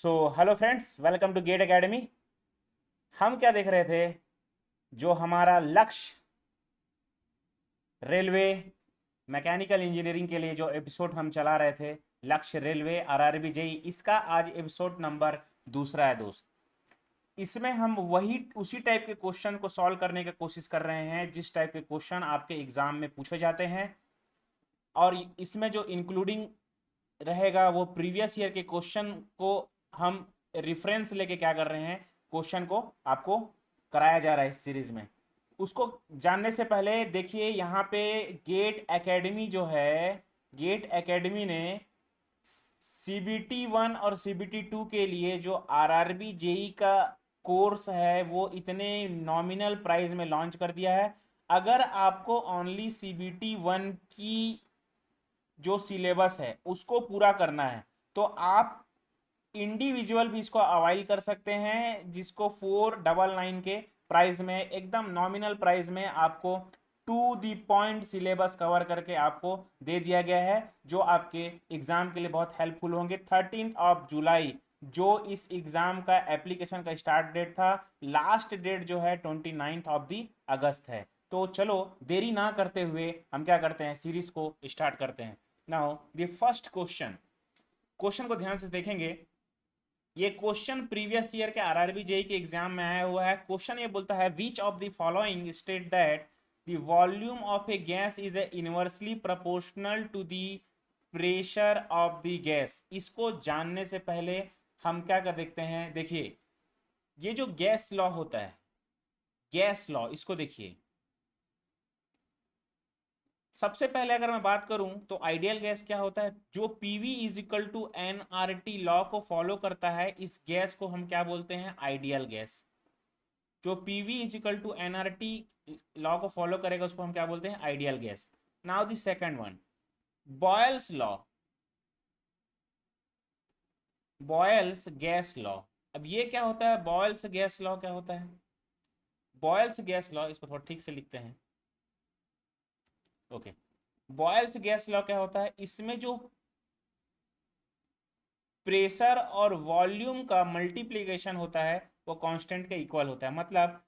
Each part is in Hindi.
So hello friends, welcome to GATE academy. हम क्या देख रहे थे? जो हमारा लक्ष्य रेलवे मैकेनिकल इंजीनियरिंग के लिए जो एपिसोड हम चला रहे थे, लक्ष्य रेलवे आरआरबी जेई, इसका आज एपिसोड नंबर दूसरा है दोस्त। इसमें हम वही उसी टाइप के क्वेश्चन को सॉल्व करने की कोशिश कर रहे हैं जिस टाइप के क्वेश्चन आपके एग्जाम में पूछे जाते हैं। और इसमें जो इंक्लूडिंग रहेगा वो प्रीवियस ईयर के क्वेश्चन को हम रेफरेंस लेके क्या कर रहे हैं, क्वेश्चन को आपको कराया जा रहा है इस सीरीज में। उसको जानने से पहले देखिए यहाँ पे गेट एकेडमी जो है, गेट एकेडमी ने CBT 1 और CBT 2 के लिए जो आरआरबी जेई का कोर्स है वो इतने नॉमिनल प्राइस में लॉन्च कर दिया है। अगर आपको ओनली CBT 1 की जो सिलेबस है उसको पूरा करना है तो आप इंडिविजुअल भी इसको अवाइल कर सकते हैं, जिसको 499 के प्राइस में, एकदम नॉमिनल प्राइस में आपको to the point syllabus cover करके आपको दे दिया गया है, जो आपके एग्जाम के लिए बहुत हेल्पफुल होंगे। 13 जुलाई जो इस एग्जाम का एप्लीकेशन का स्टार्ट डेट था, लास्ट डेट जो है 29 अगस्त है। तो चलो देरी ना करते हुए हम क्या करते हैं, सीरीज को स्टार्ट करते हैं। Now the first question, question को ध्यान से देखेंगे। ये क्वेश्चन प्रीवियस ईयर के आरआरबी जेई के एग्जाम में आया हुआ है। क्वेश्चन ये बोलता है which of the following state that the volume of a gas is inversely proportional to the pressure of the gas. इसको जानने से पहले हम क्या कर देखते हैं, देखिए ये जो गैस लॉ होता है, गैस लॉ, इसको देखिए। सबसे पहले अगर मैं बात करूं तो आइडियल गैस क्या होता है, जो PV is equal to NRT law को फॉलो करता है, इस गैस को हम क्या बोलते हैं, आइडियल गैस। जो PV is equal to NRT law को फॉलो करेगा उसको हम क्या बोलते हैं, ideal gas. Now the second one, Boyle's law, Boyle's gas law. अब ये क्या होता है, बॉयल्स गैस लॉ क्या होता है? बॉयल्स गैस लॉ, इसको थोड़ा ठीक से लिखते हैं। ओके, बॉयल्स गैस लॉ क्या होता है, इसमें जो प्रेशर और वॉल्यूम का मल्टीप्लिकेशन होता है वो कांस्टेंट के इक्वल होता है। मतलब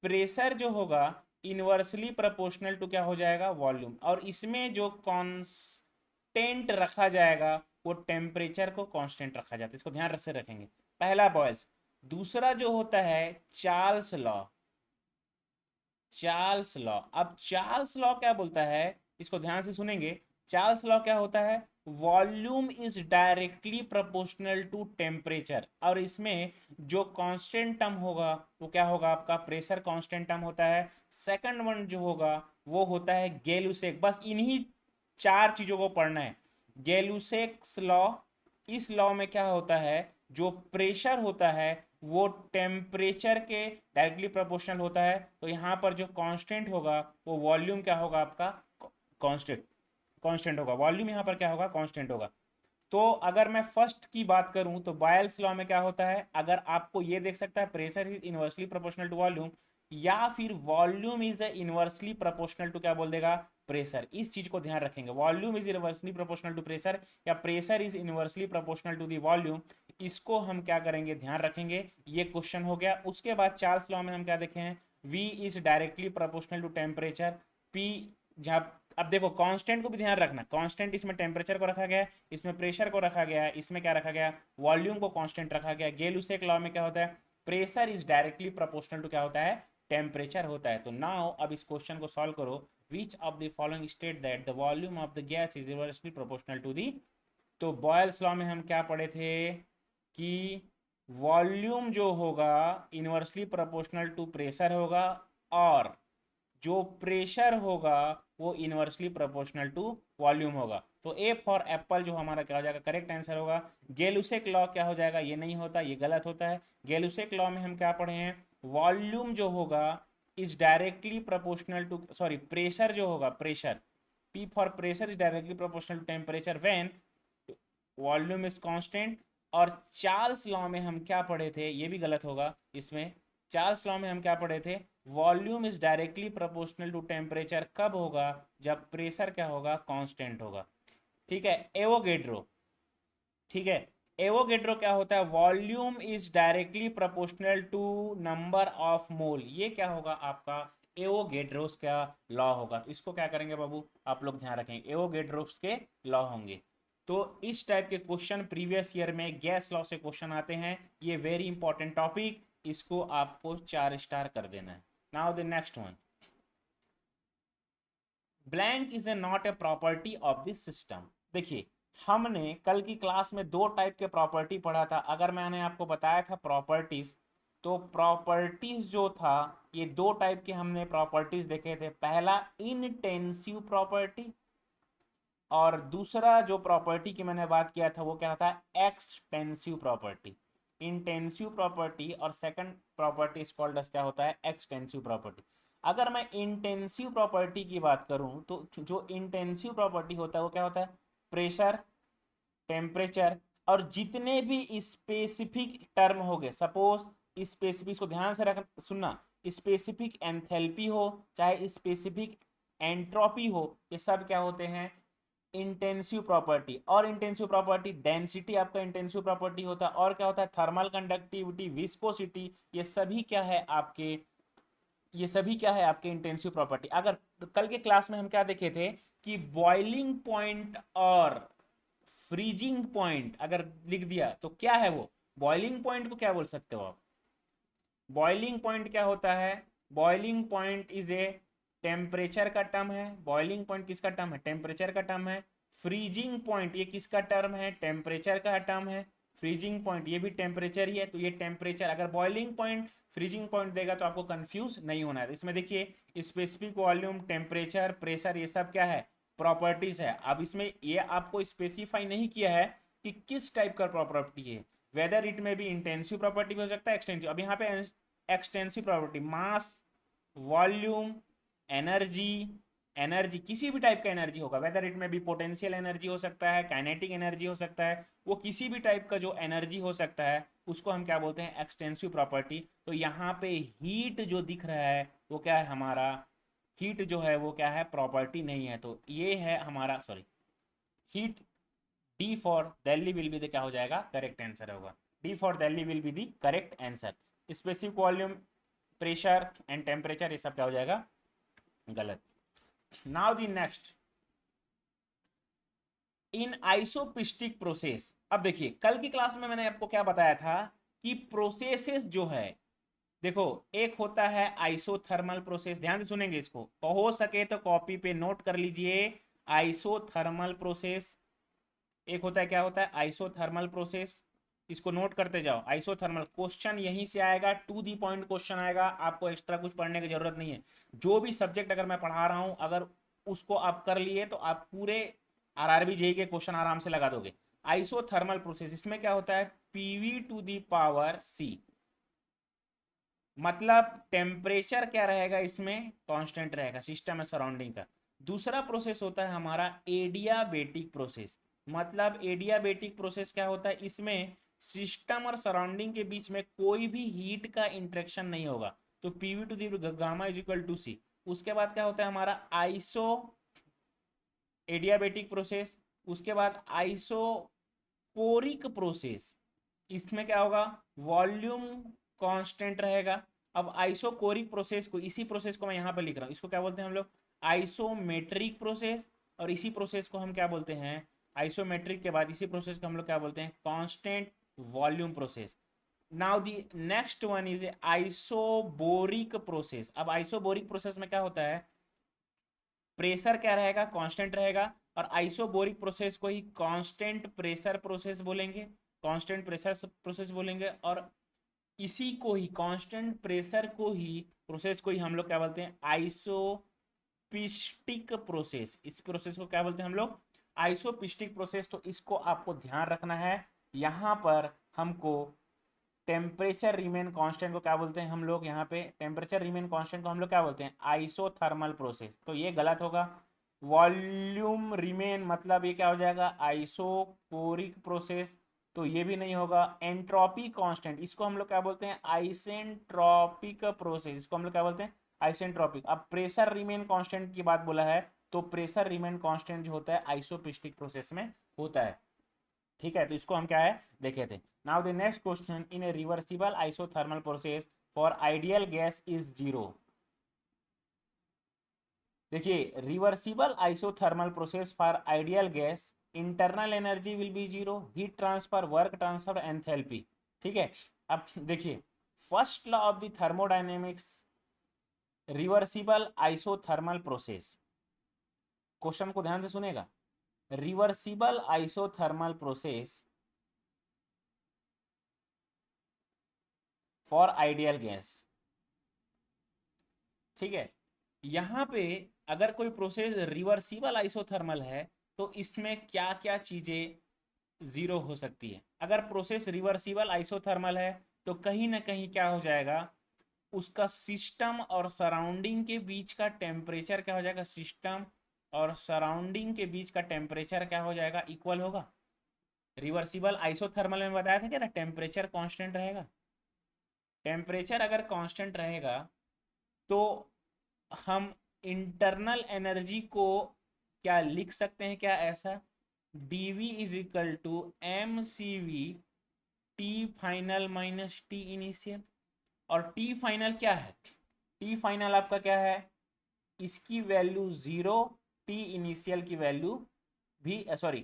प्रेशर जो होगा इनवर्सली प्रोपोर्शनल टू क्या हो जाएगा, वॉल्यूम, और इसमें जो कांस्टेंट रखा जाएगा वो टेम्परेचर को कांस्टेंट रखा जाता है। इसको ध्यान से रखेंगे। पहला बॉयल्स। दूसरा जो होता है चार्ल्स लॉ, चार्ल्स लॉ। अब चार्ल्स लॉ क्या बोलता है, इसको ध्यान से सुनेंगे। चार्ल्स लॉ क्या होता है, volume is directly proportional to temperature, और इसमें जो कांस्टेंट टर्म होगा वो क्या होगा, आपका प्रेशर कांस्टेंट टर्म होता है। सेकंड वन जो होगा वो होता है गेलुसेक। बस इन्हीं चार चीजों को पढ़ना है। गेलुसेक्स लॉ, इस लॉ में क्या होता है, जो प्रेशर होता है वो टेम्परेचर के डायरेक्टली प्रोपोर्शनल होता है। तो यहाँ पर जो कांस्टेंट होगा वो वॉल्यूम क्या होगा, आपका कांस्टेंट, कांस्टेंट होगा। वॉल्यूम यहाँ पर क्या होगा, कांस्टेंट होगा। तो अगर मैं फर्स्ट की बात करूं तो बायल्स लॉ में क्या होता है, अगर आपको ये देख सकता है pressure is inversely proportional to volume, या फिर volume is inversely proportional to क्या बोल देगा, प्रेशर। इस चीज को ध्यान रखेंगे, volume is inversely proportional to pressure या pressure is inversely proportional to the volume. इसको हम क्या करेंगे, ध्यान रखेंगे। ये क्वेश्चन हो गया। उसके बाद चार्ल्स लॉ में हम क्या देखें हैं, V is directly proportional to temperature, P, जहाँ अब देखो कांस्टेंट को भी ध्यान रखना, कांस्टेंट इसमें टेम्परेचर को रखा गया है, इसमें प्रेशर को रखा गया है, इसमें क्या रखा गया, वॉल्यूम को कांस्टेंट रखा गया। गेलुसेक लॉ में क्या होता है, pressure is directly proportional to क्या होता है, टेम्परेचर होता है। तो नाउ अब इस क्वेश्चन को सॉल्व करो। Which of the following state that the volume of the gas is inversely proportional to the. तो बॉयल्स लॉ में हम क्या पढ़े थे कि वॉल्यूम जो होगा इनवर्सली प्रोपोर्शनल टू प्रेशर होगा, और जो प्रेशर होगा वो इनवर्सली प्रोपोर्शनल टू वॉल्यूम होगा। तो ए फॉर एप्पल जो हमारा क्या हो जाएगा, करेक्ट आंसर होगा। गेलुसेक लॉ क्या हो जाएगा, ये नहीं होता, ये गलत होता है। गेलुसेक लॉ में हम क्या पढ़े हैं, वॉल्यूम जो होगा is directly proportional to, sorry, pressure जो होगा, pressure, P for pressure is directly proportional to temperature when volume is constant. और चार्ल्स लॉ में हम क्या पढ़े थे, ये भी गलत होगा इसमें। चार्ल्स लॉ में हम क्या पढ़े थे, volume is directly proportional to temperature कब होगा, जब प्रेशर क्या होगा, कांस्टेंट होगा। ठीक है, एवोगेड्रो। ठीक है, एवोगेड्रो क्या होता है, volume is directly proportional to number of mole. ये क्या होगा आपका एवोगेड्रोस का लॉ होगा। तो इसको क्या करेंगे बाबू, आप लोग ध्यान रखेंगे, एवोगेड्रोस के लॉ होंगे। तो इस टाइप के क्वेश्चन प्रीवियस ईयर में गैस लॉ से क्वेश्चन आते हैं, ये वेरी इंपॉर्टेंट टॉपिक, इसको आपको 4 स्टार कर देना है। Now the next one, blank is a not a property of the system. देखिए हमने कल की क्लास में दो टाइप के प्रॉपर्टी पढ़ा था। अगर मैंने आपको बताया था प्रॉपर्टीज, तो प्रॉपर्टीज जो था ये दो टाइप के हमने प्रॉपर्टीज देखे थे। पहला इंटेंसिव प्रॉपर्टी, और दूसरा जो प्रॉपर्टी की मैंने बात किया था वो क्या था, एक्सटेंसिव प्रॉपर्टी। इंटेंसिव प्रॉपर्टी और second property is called as क्या होता है, एक्सटेंसिव प्रॉपर्टी। अगर मैं इंटेंसिव प्रॉपर्टी की बात करूं तो जो इंटेंसिव प्रॉपर्टी होता है वो क्या होता है, प्रेशर, टेम्परेचर और जितने भी स्पेसिफिक टर्म हो गए। सपोज स्पेसिफिक को ध्यान से रख सुनना, स्पेसिफिक एंथैल्पी हो चाहे स्पेसिफिक एंट्रोपी हो, ये सब क्या होते हैं, इंटेंसिव प्रॉपर्टी। और इंटेंसिव प्रॉपर्टी डेंसिटी आपका इंटेंसिव प्रॉपर्टी होता है, और क्या होता है, थर्मल कंडक्टिविटी, विस्कोसिटी, ये सभी क्या है आपके इंटेंसिव प्रॉपर्टी। अगर कल के क्लास में हम क्या देखे थे कि बॉइलिंग पॉइंट और फ्रीजिंग पॉइंट अगर लिख दिया तो क्या है वो, बॉइलिंग पॉइंट को क्या बोल सकते हो आप, बॉइलिंग पॉइंट क्या होता है, boiling point is a temperature का टर्म है। बॉइलिंग पॉइंट किसका टर्म है, टेम्परेचर का टर्म है। फ्रीजिंग पॉइंट ये किसका टर्म है, टेम्परेचर का टर्म है। फ्रीजिंग पॉइंट ये भी टेम्परेचर ही है। तो ये टेम्परेचर, अगर बॉइलिंग पॉइंट फ्रीजिंग पॉइंट देगा तो आपको कंफ्यूज नहीं होना है। इसमें देखिए स्पेसिफिक वॉल्यूम, टेम्परेचर, प्रेशर, ये सब क्या है, प्रॉपर्टीज है। अब इसमें ये आपको स्पेसिफाई नहीं किया है कि किस टाइप का प्रॉपर्टी है, वेदर इट में भी इंटेंसिव प्रॉपर्टी भी हो सकता है, एक्सटेंसिव। अब यहाँ पे एक्सटेंसिव प्रॉपर्टी, मास, वॉल्यूम, एनर्जी, एनर्जी किसी भी टाइप का एनर्जी होगा, वेदर इट में भी पोटेंशियल एनर्जी हो सकता है, काइनेटिक एनर्जी हो सकता है, वो किसी भी टाइप का जो एनर्जी हो सकता है उसको हम क्या बोलते हैं, एक्सटेंसिव प्रॉपर्टी। तो यहाँ पे हीट जो दिख रहा है वो क्या है हमारा, हीट जो है वो क्या है, प्रॉपर्टी नहीं है। तो ये है हमारा, sorry, heat, D for Delhi will be the क्या हो जाएगा, करेक्ट आंसर होगा। D for Delhi will be the correct answer. Specific volume, pressure and temperature, ये सब क्या हो जाएगा, गलत। Now the next, in isopiestic process. अब देखिए कल की क्लास में मैंने आपको क्या बताया था कि प्रोसेसेस जो है, देखो एक होता है आइसोथर्मल प्रोसेस, ध्यान से सुनेंगे इसको, तो हो सके तो कॉपी पे नोट कर लीजिए, आइसोथर्मल प्रोसेस। एक होता है, क्या होता है, आइसोथर्मल प्रोसेस, इसको नोट करते जाओ। आइसोथर्मल क्वेश्चन यहीं से आएगा, टू दी पॉइंट क्वेश्चन आएगा, आपको एक्स्ट्रा कुछ पढ़ने की जरूरत नहीं है। जो भी सब्जेक्ट अगर मैं पढ़ा रहा हूं, अगर उसको आप कर लिए तो आप पूरे आरआरबी जेई के क्वेश्चन आराम से लगा दोगे। आइसोथर्मल प्रोसेस, इसमें क्या होता है, पीवी टू दी पावर सी, मतलब टेम्परेचर क्या रहेगा इसमें, कांस्टेंट रहेगा, सिस्टम है सराउंडिंग का। दूसरा प्रोसेस होता है हमारा एडियाबेटिक प्रोसेस, मतलब एडियाबेटिक प्रोसेस क्या होता है, इसमें सिस्टम और सराउंडिंग के बीच में कोई भी हीट का इंटरेक्शन नहीं होगा। तो PV to the gamma is equal to C. उसके बाद क्या होता है हमारा आइसो एडियाबेटिक प्रोसेस, उसके बाद आइसोकोरिक प्रोसेस, इसमें क्या होगा, वॉल्यूम कांस्टेंट रहेगा। अब आइसोकोरिक प्रोसेस को, इसी प्रोसेस को मैं यहां पर लिख रहा हूं, इसको क्या बोलते हैं हम लोग, आइसोमेट्रिक प्रोसेस। और इसी प्रोसेस को हम क्या बोलते हैं, आइसोमेट्रिक के बाद इसी प्रोसेस को हम लोग क्या बोलते हैं, constant volume process. Now the next one is isobaric process. अब आइसोबोरिक प्रोसेस में क्या होता है, प्रेशर क्या रहेगा, कांस्टेंट रहेगा, और आइसोबोरिक प्रोसेस को ही कांस्टेंट प्रेशर प्रोसेस बोलेंगे, कांस्टेंट प्रेशर प्रोसेस बोलेंगे। और इसी को ही, कांस्टेंट प्रेशर को ही, प्रोसेस को ही हम लोग क्या बोलते हैं, आइसोपिस्टिक प्रोसेस। इस प्रोसेस को क्या बोलते हैं हम लोग, आइसोपिस्टिक प्रोसेस। तो इसको आपको ध्यान रखना है, यहां पर हमको टेम्परेचर रिमेन कांस्टेंट को क्या बोलते हैं हम लोग, यहाँ पे टेम्परेचर रिमेन कांस्टेंट को हम लोग क्या बोलते हैं, आइसोथर्मल प्रोसेस। तो ये गलत होगा। वॉल्यूम रिमेन, मतलब ये क्या हो जाएगा, आइसोकोरिक प्रोसेस। तो ये भी नहीं होगा। एंट्रोपी कांस्टेंट, इसको हम लोग क्या बोलते हैं, आइसेंट्रोपिक प्रोसेस। इसको हम लोग क्या बोलते हैं, आइसेंट्रोपिक। अब प्रेशर रिमेन कांस्टेंट की बात बोला है, तो प्रेशर रिमेन कांस्टेंट जो होता है आइसोपिस्टिक प्रोसेस में होता है। ठीक है, तो इसको हम क्या है देखे थे। Now the next question, in a reversible isothermal process for ideal gas is zero. देखिए, reversible isothermal process for ideal gas, internal energy will be zero, heat transfer, work transfer, enthalpy. ठीक है, अब देखिए, first law of the thermodynamics, reversible isothermal process. Question को ध्यान से सुनेगा। Reversible isothermal process for ideal gas. ठीक है, यहां पे अगर कोई प्रोसेस रिवर्सिबल आइसोथर्मल है तो इसमें क्या क्या चीजें जीरो हो सकती है। अगर प्रोसेस रिवर्सिबल आइसोथर्मल है तो कहीं ना कहीं क्या हो जाएगा, उसका सिस्टम और सराउंडिंग के बीच का टेम्परेचर क्या हो जाएगा, सिस्टम और सराउंडिंग के बीच का टेम्परेचर क्या हो जाएगा, इक्वल होगा। रिवर्सिबल आइसोथर्मल में बताया था क्या ना, टेम्परेचर कांस्टेंट रहेगा। टेम्परेचर अगर कांस्टेंट रहेगा तो हम इंटरनल एनर्जी को क्या लिख सकते हैं, क्या ऐसा, dV is equal to mcv T final minus T initial. और टी फाइनल क्या है, टी फाइनल आपका क्या है, इसकी वैल्यू जीरो, टी इनिशियल की वैल्यू भी, sorry,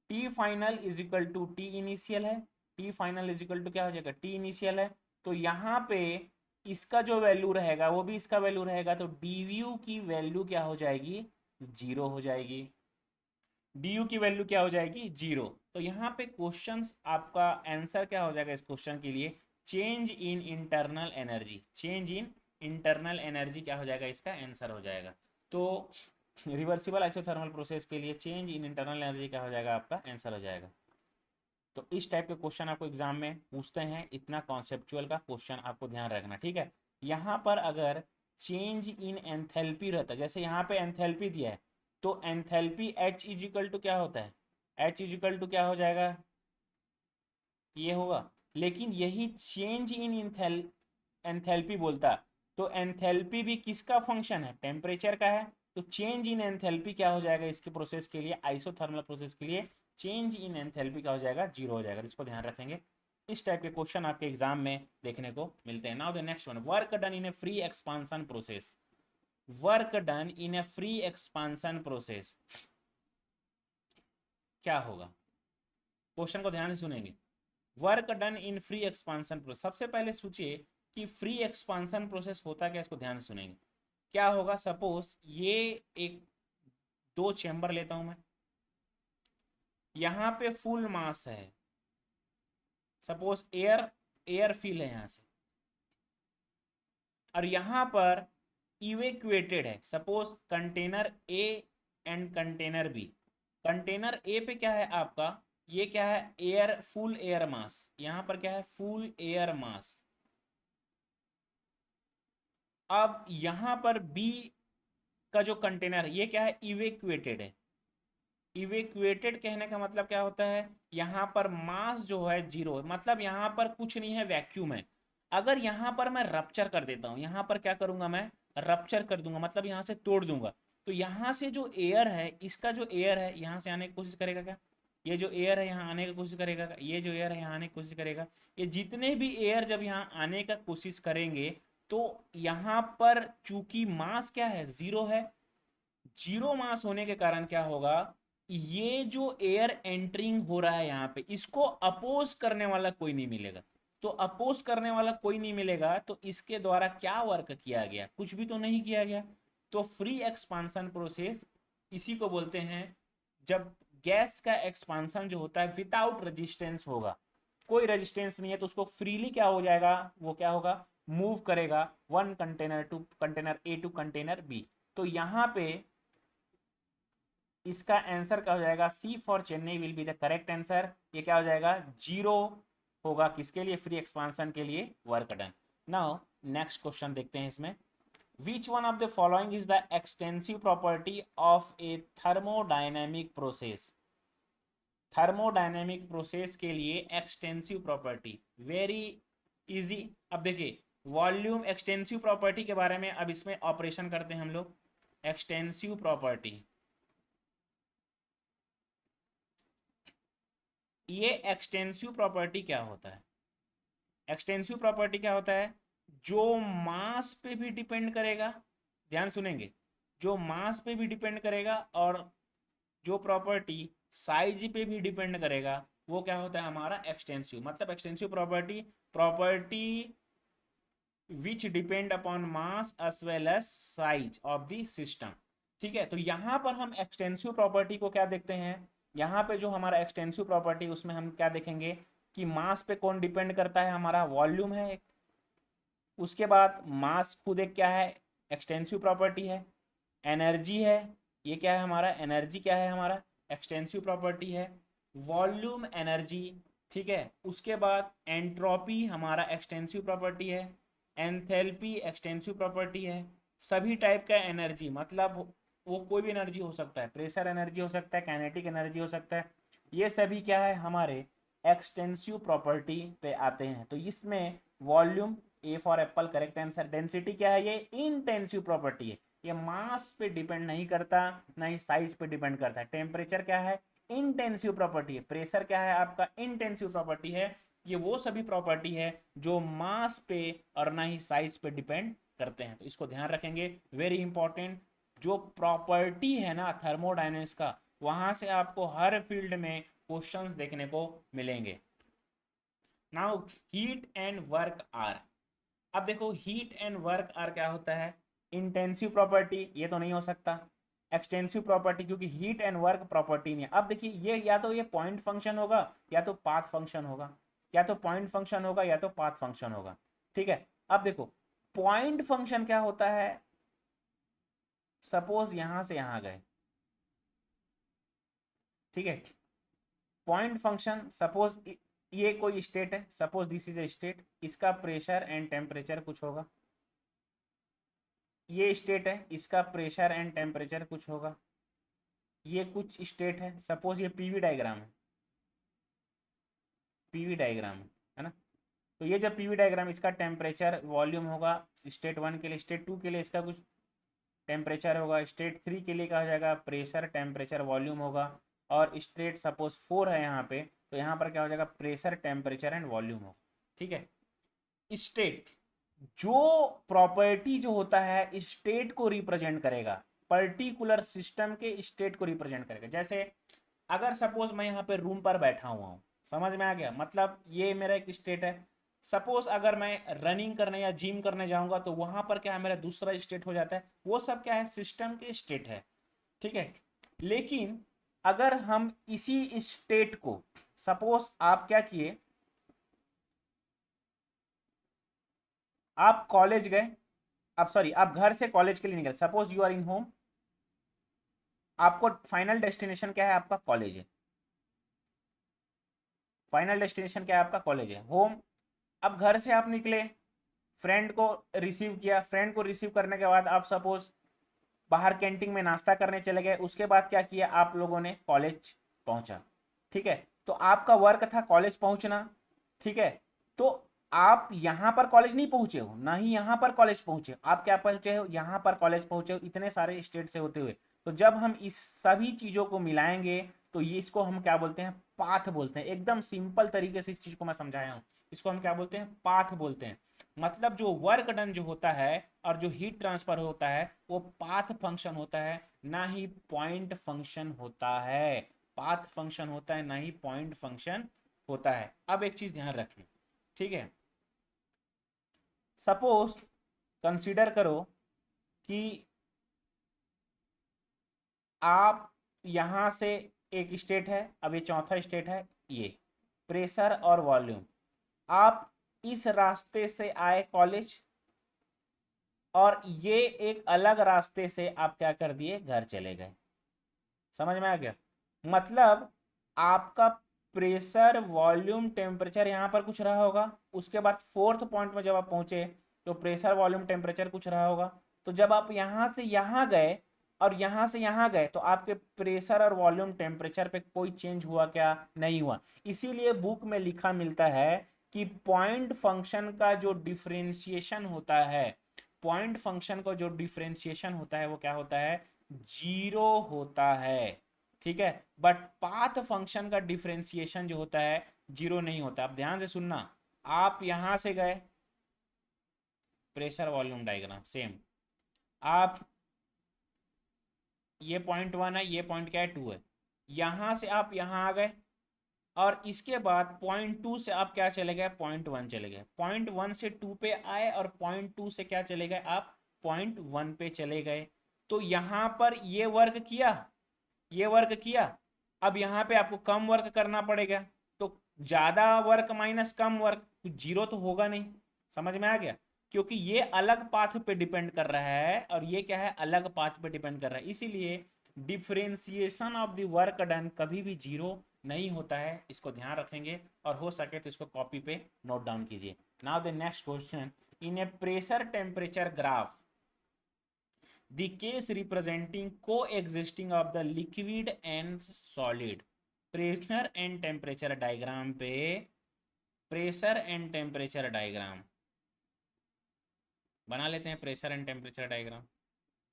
T final is equal to T initial है, T final is equal to क्या हो जाएगा, टी इनिशियल है। तो यहाँ पे इसका जो वैल्यू रहेगा वो भी इसका वैल्यू रहेगा, तो dvu की वैल्यू क्या हो जाएगी, जीरो हो जाएगी। du की वैल्यू क्या हो जाएगी, जीरो। तो यहाँ पे क्वेश्चंस आपका आंसर क्या हो जाएगा इस क्वेश्चन के लिए, change in internal energy. Change in internal energy क्या हो जाएगा, इसका आंसर हो जाएगा। तो रिवर्सिबल आइसोथर्मल प्रोसेस के लिए चेंज इन इंटरनल एनर्जी क्या हो जाएगा, आपका आंसर हो जाएगा। तो इस टाइप के क्वेश्चन आपको एग्जाम में पूछते हैं, इतना कॉन्सेप्चुअल का क्वेश्चन आपको ध्यान रखना। ठीक है, यहाँ पर अगर चेंज इन एंथैल्पी रहता, जैसे यहाँ पे एंथैल्पी दिया है, तो एंथैल्पी H इजिकल टू क्या होता है, H इजिकल टू क्या हो जाएगा, ये होगा। लेकिन यही चेंज इन एंथैल्पी बोलता, तो एंथैल्पी भी किसका फंक्शन है, टेम्परेचर का है। तो चेंज इन एंथैल्पी क्या हो जाएगा इसके प्रोसेस के लिए, आइसोथर्मल प्रोसेस के लिए चेंज इन एंथैल्पी क्या हो जाएगा, जीरो हो जाएगा। इसको ध्यान रखेंगे। इस टाइप के क्वेश्चन आपके एग्जाम में देखने को मिलते हैं। Now the next one, work done in A free expansion process. Work done in A free expansion process क्या होगा, क्वेश्चन को ध्यान से सुनेंगे। Work done in free expansion process, सबसे पहले सोचिए कि फ्री एक्सपांसन प्रोसेस होता क्या, इसको ध्यान से सुनेंगे। क्या होगा, सपोज ये एक दो चेंबर लेता हूं मैं, यहां पे फुल मास है, सपोज एयर एयर फिल है यहां से, और यहां पर इवेक्युएटेड है, suppose container A and container B. Container A पे क्या है आपका, ये क्या है, एयर, फुल एयर मास, यहां पर क्या है, फुल एयर मास। अब यहां पर बी का जो कंटेनर, ये क्या है, इवेक्युएटेड है। इवेक्युएटेड कहने का मतलब क्या होता है, यहां पर मास जो है जीरो है, मतलब यहां पर कुछ नहीं है, वैक्यूम है। अगर यहां पर मैं रप्चर कर देता हूं, यहां पर क्या करूंगा मैं, रप्चर कर दूंगा, मतलब यहां से तोड़ दूंगा, तो यहां से जो एयर है, इसका जो एयर है यहां से आने की कोशिश करेगा क्या, ये जो एयर है यहाँ आने की कोशिश करेगा, ये जो एयर है यहाँ आने की कोशिश करेगा। ये जितने भी एयर जब यहाँ आने का कोशिश करेंगे, तो यहाँ पर चूंकि मास क्या है, जीरो है, जीरो मास होने के कारण क्या होगा, ये जो एयर एंटरिंग हो रहा है यहाँ पे, इसको अपोज करने वाला कोई नहीं मिलेगा। तो अपोज करने वाला कोई नहीं मिलेगा, तो इसके द्वारा क्या वर्क किया गया, कुछ भी तो नहीं किया गया। तो फ्री एक्सपांसन प्रोसेस इसी को बोलते हैं, जब गैस का एक्सपांसन जो होता है विदाउट रेजिस्टेंस होगा, कोई रेजिस्टेंस नहीं है, तो उसको फ्रीली क्या हो जाएगा, वो क्या होगा, मूव करेगा one container to container A to container B. तो यहाँ पे इसका आंसर क्या हो जाएगा, C for Chennai will be the correct answer. ये क्या हो जाएगा, जीरो होगा, किसके लिए, फ्री एक्सपांसन के लिए, work done. Now next question देखते हैं इसमें, which one of the following is the extensive property of A thermodynamic process. Thermodynamic process के लिए एक्सटेंसिव प्रॉपर्टी, वेरी इजी। अब देखिए, वॉल्यूम एक्सटेंसिव प्रॉपर्टी के बारे में अब इसमें ऑपरेशन करते हैं हम लोग। एक्सटेंसिव प्रॉपर्टी, ये एक्सटेंसिव प्रॉपर्टी क्या होता है? एक्सटेंसिव प्रॉपर्टी क्या होता है? जो मास पे भी डिपेंड करेगा, ध्यान सुनेंगे, जो मास पे भी डिपेंड करेगा और जो प्रॉपर्टी साइज पे भी डिपेंड करेगा, वो क्या होता है हमारा एक्सटेंसिव। मतलब extensive property, property which depend upon mass as well as size of the system. ठीक है, तो यहाँ पर हम एक्सटेंसिव प्रॉपर्टी को क्या देखते हैं, यहाँ पे जो हमारा एक्सटेंसिव प्रॉपर्टी उसमें हम क्या देखेंगे कि मास पे कौन डिपेंड करता है, हमारा वॉल्यूम है एक। उसके बाद मास खुद एक क्या है, एक्सटेंसिव प्रॉपर्टी है। एनर्जी है, ये क्या है हमारा, एनर्जी क्या है हमारा, एक्सटेंसिव प्रॉपर्टी है। वॉल्यूम एनर्जी, ठीक है। उसके बाद एंट्रोपी हमारा एक्सटेंसिव प्रॉपर्टी है। एंथैल्पी एक्सटेंसिव प्रॉपर्टी है। सभी टाइप का एनर्जी, मतलब वो कोई भी एनर्जी हो सकता है, प्रेशर एनर्जी हो सकता है, काइनेटिक एनर्जी हो सकता है, ये सभी क्या है हमारे एक्सटेंसिव प्रॉपर्टी पे आते हैं। तो इसमें volume, A for Apple correct answer. Density क्या है, ये इंटेंसिव प्रॉपर्टी है, ये मास पे डिपेंड नहीं करता, ना ही साइज पे डिपेंड करता है। टेम्परेचर क्या है, इंटेंसिव प्रॉपर्टी है। प्रेशर क्या है आपका, इंटेंसिव प्रॉपर्टी है। ये वो सभी प्रॉपर्टी है जो मास पे और ना ही साइज पे डिपेंड करते हैं, तो इसको ध्यान रखेंगे, वेरी इंपॉर्टेंट। जो प्रॉपर्टी है ना थर्मोडायनेमिक्स का, वहां से आपको हर फील्ड में क्वेश्चंस देखने को मिलेंगे। Now heat and work are. अब देखो हीट एंड वर्क आर क्या होता है, इंटेंसिव प्रॉपर्टी, ये तो नहीं हो सकता। एक्सटेंसिव प्रॉपर्टी, क्योंकि हीट एंड वर्क प्रॉपर्टी नहीं है। अब देखिए ये या तो ये पॉइंट फंक्शन होगा या तो पाथ फंक्शन होगा, या तो पॉइंट फंक्शन होगा या तो पाथ फंक्शन होगा। ठीक है, अब देखो पॉइंट फंक्शन क्या होता है, सपोज यहां से यहां गए, ठीक है, पॉइंट फंक्शन, सपोज ये कोई स्टेट है, suppose this is a state, इसका प्रेशर एंड टेम्परेचर कुछ होगा। ये स्टेट है, इसका प्रेशर एंड टेम्परेचर कुछ होगा। ये कुछ स्टेट है, सपोज ये पीवी डायग्राम है, पीवी डायग्राम है ना। तो ये जब पीवी डायग्राम, इसका टेम्परेचर वॉल्यूम होगा स्टेट 1 के लिए, स्टेट 2 के लिए इसका कुछ टेम्परेचर होगा, स्टेट 3 के लिए क्या हो जाएगा, प्रेशर टेम्परेचर वॉल्यूम होगा, और स्टेट सपोज 4 है यहाँ पे, तो यहाँ पर क्या हो जाएगा, प्रेशर टेम्परेचर एंड वॉल्यूम होगा। ठीक है, स्टेट, जो प्रॉपर्टी जो होता है स्टेट को रिप्रेजेंट करेगा, पर्टिकुलर सिस्टम के स्टेट को रिप्रेजेंट करेगा। जैसे अगर सपोज मैं यहाँ पे रूम पर बैठा हुआ हूँ, समझ में आ गया, मतलब ये मेरा एक स्टेट है। सपोज अगर मैं रनिंग करने या जिम करने जाऊंगा तो वहां पर क्या है, मेरा दूसरा स्टेट हो जाता है, वो सब क्या है, सिस्टम के स्टेट है। ठीक है, लेकिन अगर हम इसी स्टेट को, सपोज आप क्या किए, आप कॉलेज गए, आप सॉरी आप घर से कॉलेज के लिए निकले, suppose you are in home, आपको फाइनल डेस्टिनेशन क्या है, आपका कॉलेज है। फाइनल डेस्टिनेशन क्या है, आपका कॉलेज है, होम। अब घर से आप निकले, फ्रेंड को रिसीव किया, फ्रेंड को रिसीव करने के बाद आप सपोज बाहर कैंटीन में नाश्ता करने चले गए, उसके बाद क्या किया, आप लोगों ने कॉलेज पहुंचा। ठीक है, तो आपका वर्क था कॉलेज पहुंचना। ठीक है, तो आप यहां पर कॉलेज नहीं पहुंचे हो, ना ही यहां पर कॉलेज पहुंचे, आप क्या पहुंचे हो, यहां पर कॉलेज पहुंचे हो, इतने सारे स्टेट से होते हुए। तो जब हम इस सभी चीजों को मिलाएंगे तो ये इसको हम क्या बोलते हैं, पाथ बोलते हैं। एकदम सिंपल तरीके से इस चीज को मैं समझाया हूं, इसको हम क्या बोलते हैं, पाथ बोलते हैं। मतलब जो वर्क डन जो होता है और जो हीट ट्रांसफर होता है वो पाथ फंक्शन होता है, ना ही पॉइंट फंक्शन होता है। पाथ फंक्शन होता है, ना ही पॉइंट फंक्शन होता है। अब एक चीज ध्यान रखें, ठीक है, सपोज कंसीडर करो कि आप यहां से, एक स्टेट है, अब ये चौथा स्टेट है, ये प्रेशर और वॉल्यूम, आप इस रास्ते से आए कॉलेज, और ये एक अलग रास्ते से आप क्या कर दिए, घर चले गए। समझ में आ गया, मतलब आपका प्रेशर वॉल्यूम टेम्परेचर यहां पर कुछ रहा होगा, उसके बाद फोर्थ पॉइंट में जब आप पहुंचे तो प्रेशर वॉल्यूम टेम्परेचर कुछ रहा होगा। तो जब आप यहां से यहां गए और यहां से यहां गए तो आपके प्रेशर और वॉल्यूम टेम्परेचर पे कोई चेंज हुआ क्या, नहीं हुआ। इसीलिए बुक में लिखा मिलता है कि पॉइंट फंक्शन का जो डिफरेंशिएशन होता है, पॉइंट फंक्शन का जो डिफरेंशिएशन होता है वो क्या होता है, जीरो होता है। ठीक है, बट पाथ फंक्शन का डिफरेंशिएशन जो होता है जीरो नहीं होता। अब ध्यान से सुनना, आप यहां से गए, प्रेशर वॉल्यूम डायग्राम सेम, आप ये पॉइंट 1 है, ये पॉइंट क्या है 2 है, यहां से आप यहां आ गए और इसके बाद पॉइंट 2 से आप क्या चले गए, पॉइंट 1 चले गए, पॉइंट 1 से 2 पे आए और पॉइंट 2 से क्या चले गए, आप पॉइंट 1 पे चले गए। तो यहां पर ये वर्क किया, ये वर्क किया, अब यहाँ पे आपको कम वर्क करना पड़ेगा, तो ज्यादा वर्क माइनस कम वर्क, जीरो तो होगा नहीं। समझ में आ गया, क्योंकि ये अलग पाथ पे डिपेंड कर रहा है और ये क्या है, अलग पाथ पे डिपेंड कर रहा है, इसीलिए differentiation of the work done कभी भी जीरो नहीं होता है, इसको ध्यान रखेंगे और हो सके तो इसको कॉपी पे नोट डाउन कीजिए। Now the next question, in A pressure temperature graph the case representing coexisting of the liquid and solid, pressure and temperature diagram पे, प्रेशर एंड टेम्परेचर डायग्राम बना लेते हैं, pressure and temperature diagram.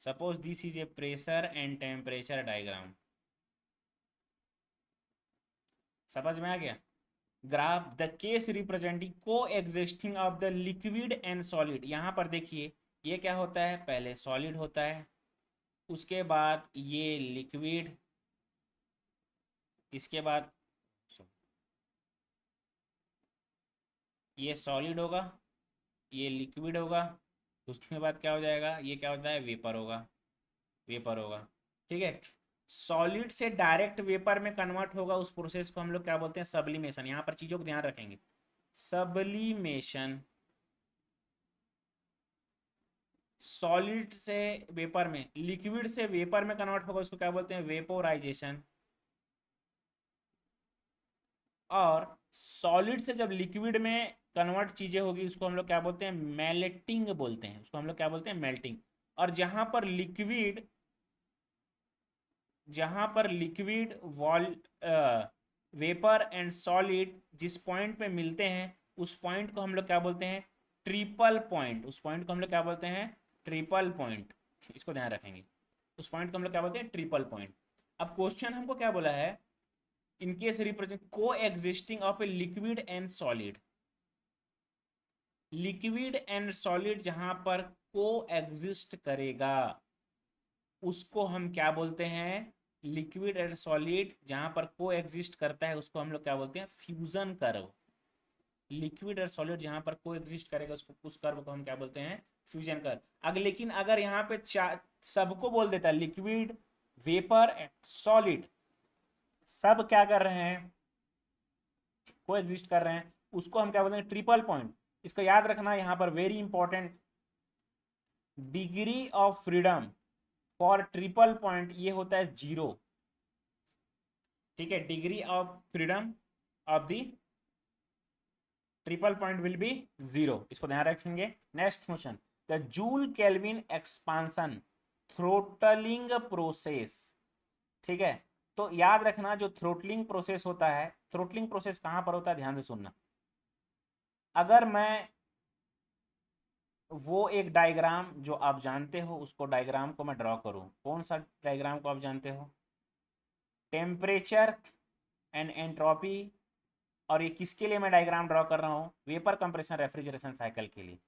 Suppose this is a pressure and temperature diagram, समझ में आ गया। ग्राफ द केस रिप्रेजेंटिंग को existing of the liquid and solid, यहां पर देखिए ये क्या होता है, पहले सॉलिड होता है, उसके बाद ये लिक्विड, इसके बाद ये सॉलिड होगा, ये लिक्विड होगा, उसके बाद क्या हो जाएगा, ये क्या होता है, वेपर होगा, वेपर होगा। ठीक है, सॉलिड से डायरेक्ट वेपर में कन्वर्ट होगा, उस प्रोसेस को हम लोग क्या बोलते हैं, सब्लिमेशन। यहाँ पर चीजों को ध्यान रखेंगे, सब्लिमेशन। सॉलिड से वेपर में, लिक्विड से वेपर में कन्वर्ट होगा, उसको क्या बोलते हैं, वेपोराइजेशन। और सॉलिड से जब लिक्विड में कन्वर्ट चीजें होगी, उसको हम लोग क्या बोलते हैं, मेल्टिंग बोलते हैं, उसको हम लोग क्या बोलते हैं, मेल्टिंग। और जहां पर लिक्विड, जहां पर liquid wall vapour and solid जिस पॉइंट पे मिलते हैं, उस पॉइंट को हम लोग क्या बोलते हैं, ट्रिपल पॉइंट। उस पॉइंट को हम लोग क्या बोलते हैं, ट्रिपल पॉइंट, इसको ध्यान रखेंगे। उस पॉइंट को हम लोग क्या बोलते हैं, ट्रिपल पॉइंट। अब क्वेश्चन हमको क्या बोला है, in case represent coexisting of a liquid and solid, liquid and solid जहां पर को एग्जिस्ट करेगा उसको हम क्या बोलते हैं, लिक्विड एंड सॉलिड जहां पर को एग्जिस्ट करता है उसको हम लोग क्या बोलते हैं, फ्यूजन कर्व। लिक्विड और सॉलिड जहां पर को एग्जिस्ट करेगा उसको, उस कर्व को हम क्या बोलते हैं, फ्यूजन कर्व। अगर लेकिन अगर यहाँ पे सबको बोल देता है, लिक्विड वेपर सॉलिड सब क्या कर रहे हैं, को एग्जिस्ट कर रहे हैं, उसको हम क्या बोलते हैं, ट्रिपल पॉइंट। इसको याद रखना, यहां पर very important, degree of freedom for triple point ये होता है 0। ठीक है, degree of freedom of the triple point will be 0, इसको ध्यान रखेंगे। Next question, the joule kelvin expansion throttling process. ठीक है, तो याद रखना जो थ्रोटलिंग प्रोसेस होता है, थ्रोटलिंग प्रोसेस कहां पर होता है, ध्यान से सुनना। अगर मैं वो एक डायग्राम जो आप जानते हो उसको डायग्राम को मैं ड्रॉ करूं, कौन सा डायग्राम को आप जानते हो, टेम्परेचर एंड एंट्रोपी, और ये किसके लिए मैं डायग्राम ड्रॉ कर रहा हूँ, वेपर कंप्रेशन रेफ्रिजरेशन साइकिल के लिए।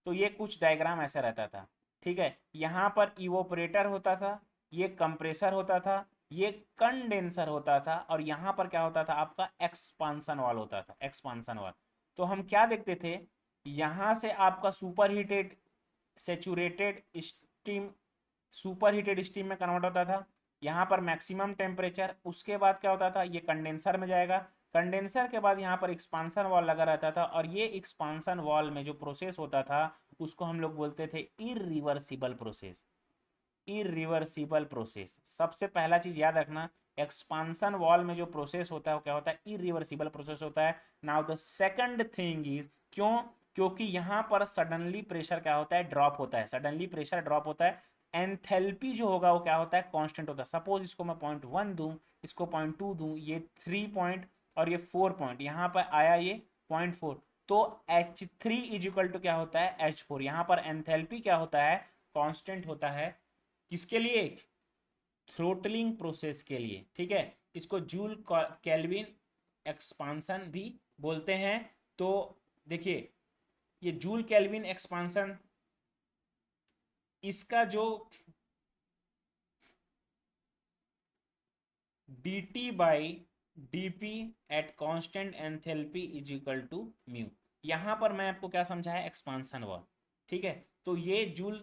तो ये कुछ डायग्राम ऐसा रहता था। ठीक है, यहाँ पर इवोपरेटर होता था, ये कंप्रेसर होता था, ये कंडेंसर होता था, और यहाँ पर क्या होता था, आपका एक्सपांसन वाल होता था, एक्सपांसन वाल। तो हम क्या देखते थे, यहाँ से आपका super heated saturated steam, super heated steam में कन्वर्ट होता था, यहाँ पर मैक्सिमम टेम्परेचर, उसके बाद क्या होता था, ये कंडेंसर में जाएगा, कंडेंसर के बाद यहाँ पर एक्सपांसन वॉल लगा रहता था, और ये एक्सपांसन वॉल में जो प्रोसेस होता था उसको हम लोग बोलते थे इरिवर्सिबल प्रोसेस, इरिवर्सिबल प्रोसेस। सबसे पहला चीज याद रखना, एक्सपांसन वॉल में जो प्रोसेस होता है वो क्या होता है, इरिवर्सिबल प्रोसेस होता है। Now the second thing is, क्यों, क्योंकि यहां पर सडनली प्रेशर क्या होता है, ड्रॉप होता है, सडनली प्रेशर ड्रॉप होता है, एंथैल्पी जो होगा वो क्या होता है, कांस्टेंट होता है। सपोज इसको मैं 0.1 दूं, इसको 0.2 दूं, ये 3 पॉइंट और ये 4 पॉइंट, यहाँ पर आया ये 0.4, तो H3 इज इक्वल टू क्या होता है, H4। यहाँ पर एंथैल्पी क्या होता है, कांस्टेंट होता है, किसके लिए, थ्रोटलिंग प्रोसेस के लिए, ठीक है। इसको जूल केल्विन एक्सपांसन भी बोलते हैं। तो देखिए ये जूल केल्विन एक्सपांसन, इसका जो dt by dp at constant enthalpy is equal to mu. यहां पर मैं आपको क्या समझाया, एक्सपांसन वर्क, ठीक है। तो ये जूल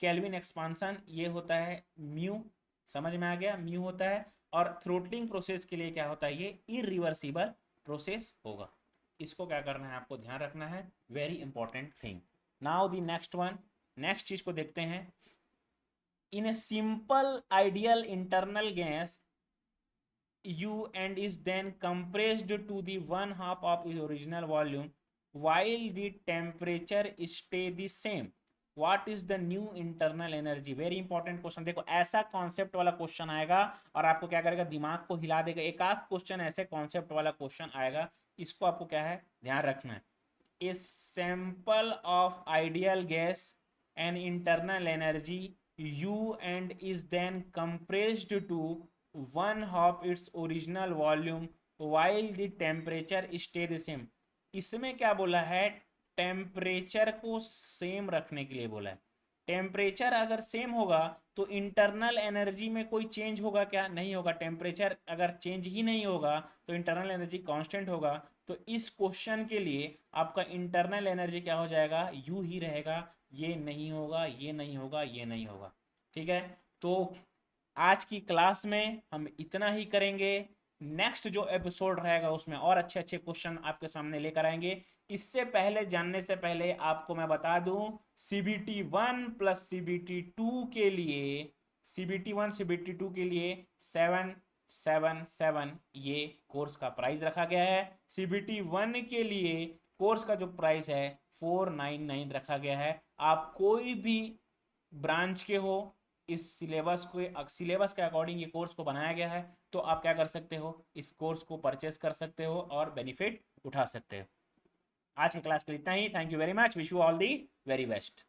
केल्विन एक्सपांसन ये होता है म्यू, समझ में आ गया, म्यू होता है। और थ्रोटलिंग प्रोसेस के लिए क्या होता है, ये इरिवर्सिबल प्रोसेस होगा। इसको क्या करना है, आपको ध्यान रखना है, very important thing. Now the next one, next चीज को देखते हैं। In a simple ideal internal gas U and is then compressed to the 1/2 of its original volume while the temperature stay the same. What is the new internal energy? Very important question. देखो ऐसा कॉन्सेप्ट वाला क्वेश्चन आएगा और आपको क्या करेगा, दिमाग को हिला देगा। एक आध क्वेश्चन ऐसे कॉन्सेप्ट वाला क्वेश्चन आएगा, इसको आपको क्या है, ध्यान रखना है। A sample of ideal gas and internal energy U and is then compressed to 1/2 its original volume while the temperature stay the same। इसमें क्या बोला है, टेम्परेचर को सेम रखने के लिए बोला है। टेम्परेचर अगर सेम होगा तो इंटरनल एनर्जी में कोई चेंज होगा क्या, नहीं होगा। टेम्परेचर अगर चेंज ही नहीं होगा तो इंटरनल एनर्जी कांस्टेंट होगा। तो इस क्वेश्चन के लिए आपका इंटरनल एनर्जी क्या हो जाएगा, यू ही रहेगा। ये नहीं होगा, ये नहीं होगा, ये नहीं होगा, ठीक है। तो आज की क्लास में हम इतना ही करेंगे। नेक्स्ट जो एपिसोड रहेगा उसमें और अच्छे अच्छे क्वेश्चन आपके सामने लेकर आएंगे। इससे पहले, जानने से पहले आपको मैं बता दूं, CBT 1 प्लस CBT 2 के लिए, CBT 1 CBT 2 के लिए 777 ये कोर्स का प्राइस रखा गया है। CBT 1 के लिए कोर्स का जो प्राइस है 499 रखा गया है। आप कोई भी ब्रांच के हो, इस सिलेबस के अकॉर्डिंग ये कोर्स को बनाया गया है, तो आप क्या कर सकते हो, इस कोर्स को परचेस कर सकते हो और बेनिफिट उठा सकते हो। आज की क्लास के लिए इतना ही। Thank you very much, wish you all the very best.